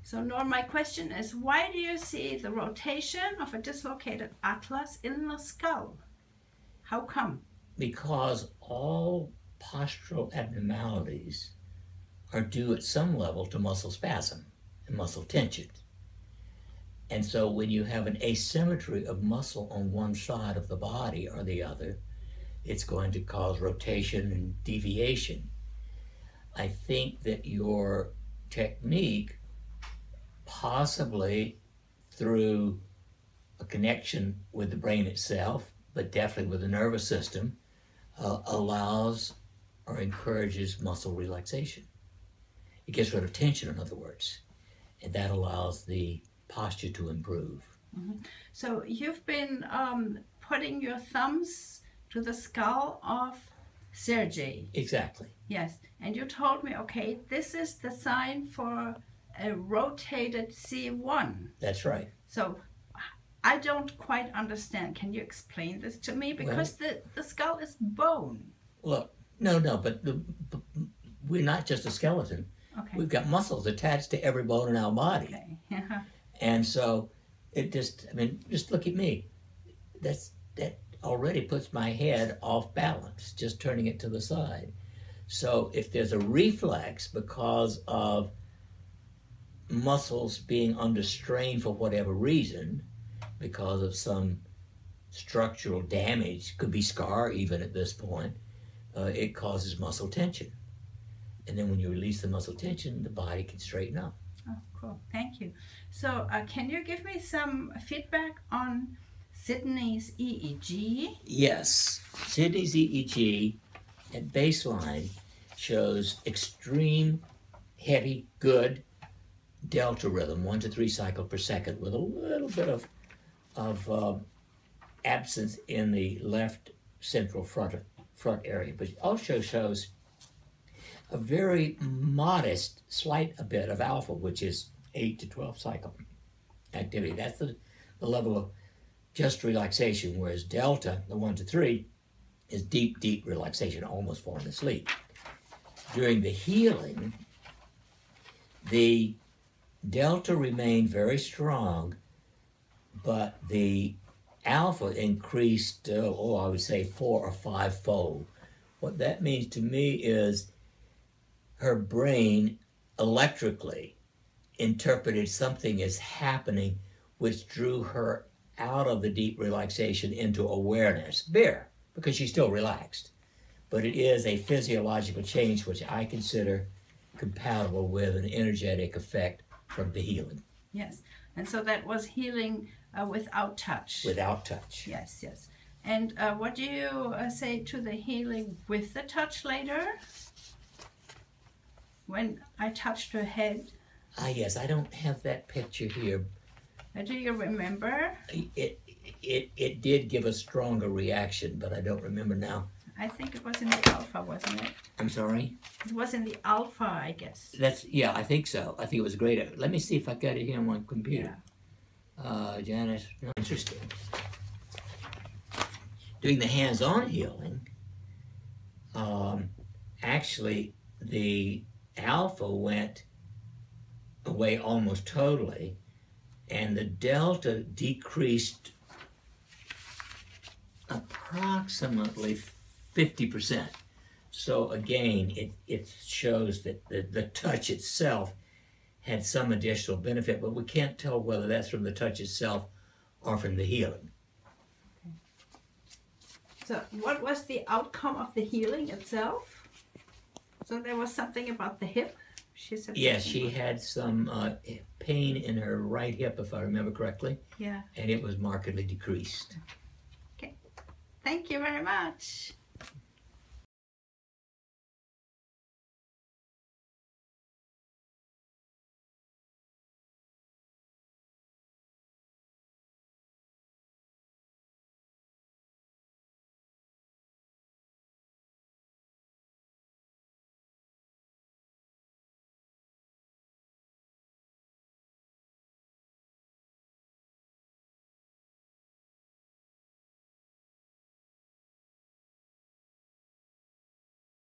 So Norm, my question is, why do you see the rotation of a dislocated atlas in the skull? How come? Because all postural abnormalities are due at some level to muscle spasm and muscle tension. And so when you have an asymmetry of muscle on one side of the body or the other, it's going to cause rotation and deviation. I think that your technique, possibly through a connection with the brain itself, but definitely with the nervous system, allows or encourages muscle relaxation. It gets rid of tension, in other words, and that allows the posture to improve. Mm-hmm. So you've been putting your thumbs to the skull of Sergey. Exactly. Yes, and you told me, okay, this is the sign for a rotated C1. That's right. So I don't quite understand. Can you explain this to me? Because the skull is bone. Look, no, but we're not just a skeleton. Okay. We've got muscles attached to every bone in our body. Okay. Yeah. And so it just look at me. That already puts my head off balance, just turning it to the side. So if there's a reflex because of muscles being under strain for whatever reason, because of some structural damage, could be scar even at this point, it causes muscle tension. And then when you release the muscle tension, the body can straighten up. Oh, cool. Thank you. So can you give me some feedback on Sydney's EEG? Yes. Sydney's EEG at baseline shows extreme, heavy, good delta rhythm, 1 to 3 cycles per second, with a little bit of absence in the left central front area. But it also shows a very modest, slight a bit of alpha, which is 8 to 12 cycle activity. That's the level of just relaxation, whereas delta, the 1 to 3, is deep, deep relaxation, almost falling asleep. During the healing, the delta remained very strong, but the alpha increased, I would say 4 or 5-fold. What that means to me is her brain electrically interpreted something as happening, which drew her out of the deep relaxation into awareness. Because she's still relaxed. But it is a physiological change which I consider compatible with an energetic effect from the healing. Yes, and so that was healing without touch. Without touch. Yes, yes. And what do you say to the healing with the touch later? When I touched her head? Yes, I don't have that picture here. Do you remember? It did give a stronger reaction, but I don't remember now. I think it was in the alpha, wasn't it? I'm sorry? It was in the alpha, I guess. Yeah, I think so. I think it was great. Let me see if I got it here on my computer. Yeah. Janice, interesting. Doing the hands-on healing, actually the alpha went away almost totally, and the delta decreased approximately 50%. So again, it shows that the touch itself had some additional benefit, but we can't tell whether that's from the touch itself or from the healing. Okay. So what was the outcome of the healing itself? So there was something about the hip? She said. Yes, she had some pain in her right hip, if I remember correctly. Yeah. And it was markedly decreased. Okay. Thank you very much.